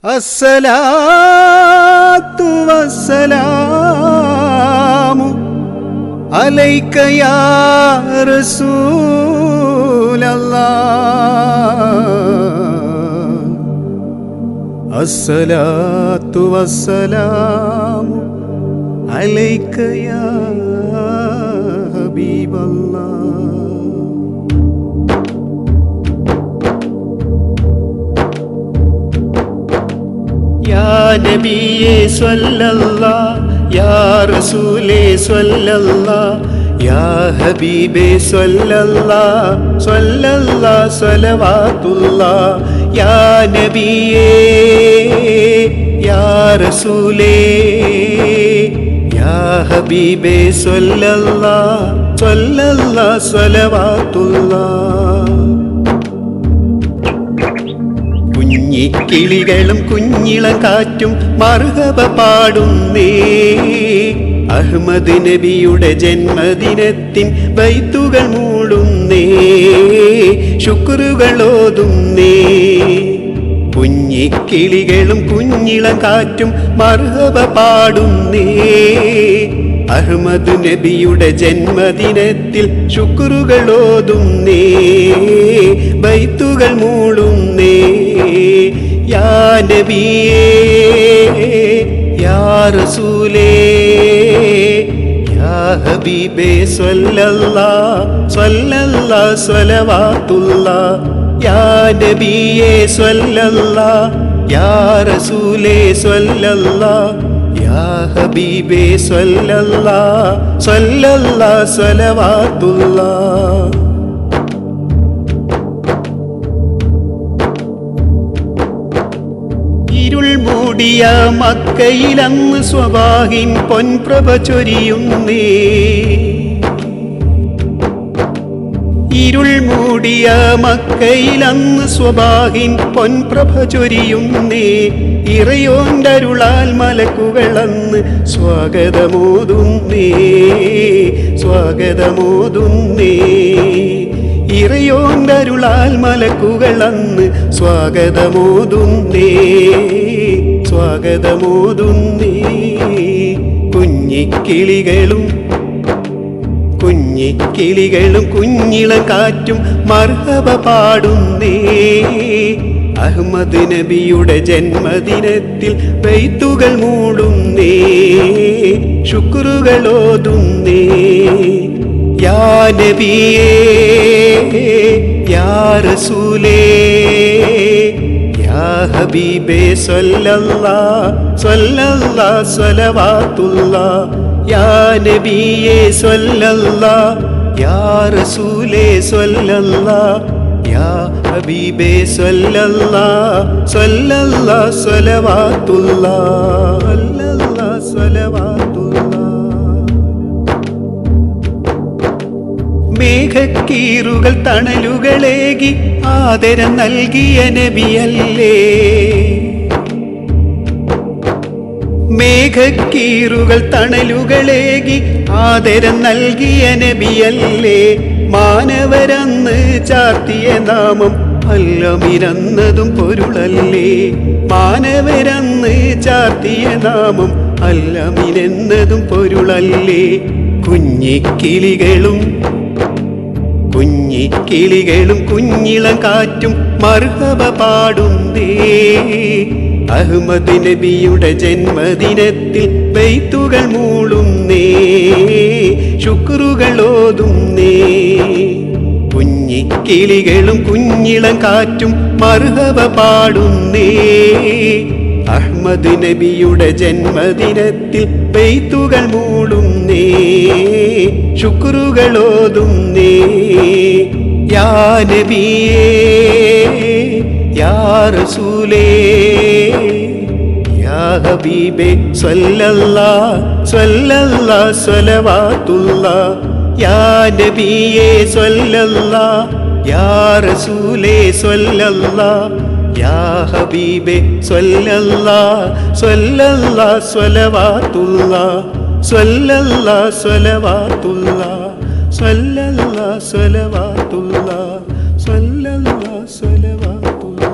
അസ്സലാത്തു വസ്സലാമു അലൈക യാ റസൂലല്ലാഹ്. അസ്സലാത്തു വസ്സലാമു അലൈക യാ ഹബീബല്ലാഹ്. യാ നബിയേ സ്വല്ലല്ലാഹ്, യാ റസൂലേ സ്വല്ലല്ലാഹ്, യാ ഹബീബേ സ്വല്ലല്ലാഹ് സ്വല്ലല്ലാഹ് സ്വലവാത്തുല്ലാഹ്. യാ നബിയേ യാ റസൂലേ യാ ഹബീബേ സ്വല്ലല്ലാഹ് സ്വല്ലല്ലാഹ് സ്വലവാത്തുല്ലാഹ്. കുഞ്ഞിക്കിളികളും കുഞ്ഞിളം കാറ്റും മർഹബ പാടുന്നേ. അഹ്മദ് നബിയുടെ ജന്മദിനത്തിൻ ബൈത്തുകൾ മൂടുന്നേ, ശുക്റുകൾ ഓതുന്നേ. കുഞ്ഞിക്കിളികളും കുഞ്ഞിളം കാറ്റും മർഹബ പാടുന്നേ. അഹ്മദ് നബിയുടെ ജന്മദിനത്തിൽ ശുക്റുകൾ ഓതുന്നേ, ബൈത്തുകൾ മൂളുന്നേ. യാ നബിയേ യാ റസൂലേ യാ ഹബീബേ സ്വല്ലല്ലാഹ് സ്വല്ലല്ലാഹ് സ്വലവാത്തുല്ലാഹ്. യാ നബിയേ സ്വല്ലല്ലാഹ്, യാ റസൂലേ സ്വല്ലല്ലാഹ്, യാ ഹബീബേ സ്വല്ലല്ലാഹ് സ്വല്ലല്ലാഹ് സ്വലവാത്തുല്ലാഹ്. ഇരുൾ മൂടിയ മക്കയിലന്ന് സ്വബാഹിൻ പൊൻപ്രഭ ചൊരിയുന്നേ. ഇരുൾ മൂടിയ മക്കയിലന്ന് സ്വബാഹിൻ പൊൻപ്രഭ ചൊരിയുന്നേ. ഇറയോണ്ടരുളാൽ മലക്കുകളന്ന് സ്വാഗതമോതുന്നേ, സ്വാഗതമോതുന്നേ. ഇറയോണ്ടരുളാൽ മലക്കുകളന്ന് സ്വാഗതമോതുന്നേ, സ്വാഗതമോതുന്നേ. കുഞ്ഞിക്കിളികളും കുഞ്ഞിക്കിളികളും കുഞ്ഞിളം കാറ്റും മർഹബ പാടുന്നേ. അഹ്മദ് നബിയുടെ ജന്മദിനത്തിൽ ബൈത്തുകൾ മൂടുന്നേ, ശുക്റുകൾ ഓതുന്നേ. യാ നബിയേ യാ റസൂലേ യാ ഹബീബേ സ്വല്ലല്ലാഹ് സ്വല്ലല്ലാഹ് സ്വലവാത്തുല്ലാഹ്. യാ നബിയേ സ്വല്ലല്ലാഹ്, യാ റസൂലേ സ്വല്ലല്ലാഹ്, യാ ഹബീബേ സ്വല്ലല്ലാഹ് സ്വല്ലല്ലാഹ് സ്വലവാത്തുല്ലാഹ്, സ്വല്ലല്ലാഹ് സ്വലവാത്തുല്ലാഹ്. മേഘക്കീറുകൾ തണലുകളേകി ആദരം നൽകിയ നബിയല്ലേ. മേഘക്കീറുകൾ തണലുകളേകി ആദരം നൽകിയ നബിയല്ലേ. മാനവരന്ന് ചാർത്തിയ നാമം അല്ലമിരന്നതും പൊരുളല്ലേ. മാനവരന്ന് ചാർത്തിയ നാമം അല്ലമിരെന്നതും പൊരുളല്ലേ. കുഞ്ഞിക്കിളികളും കുഞ്ഞിക്കിളികളും കുഞ്ഞിളം കാറ്റും മർഹബ പാടുന്നേ. അഹ്മദ് നബിയുടെ ജന്മദിനത്തിൽ ബൈത്തുകൾ മൂളുന്നേ, ശുക്റുകൾ ഓതുന്നേ. കുഞ്ഞിക്കിളികളും കുഞ്ഞിളം കാറ്റും മർഹബ പാടുന്നേ. അഹ്മദ് നബിയുടെ ജന്മദിനത്തിൽ ബൈത്തുകൾ മൂളുന്നേ, ശുക്റുകൾ ഓതുന്നേ. യാ നബിയേ യാ റസൂലേ യാ ഹബീബേ സ്വല്ലല്ലാഹ് സ്വല്ലല്ലാഹ് സ്വലവാത്തുല്ലാഹ്. യാ നബിയേ സ്വല്ലല്ലാഹ്, യാ റസൂലേ സ്വല്ലല്ലാഹ്, യാ ഹബീബേ സ്വല്ലല്ലാഹ് സ്വല്ലല്ലാഹ് സ്വലവാത്തുല്ലാഹ്, സ്വല്ലല്ലാഹ് സ്വലവാത്തുല്ലാഹ്, സ്വല്ലല്ലാഹ് സ്വലവാത്തുല്ലാഹ്, സ്വല്ലല്ലാഹ് സ്വലവാത്തുല്ലാഹ്.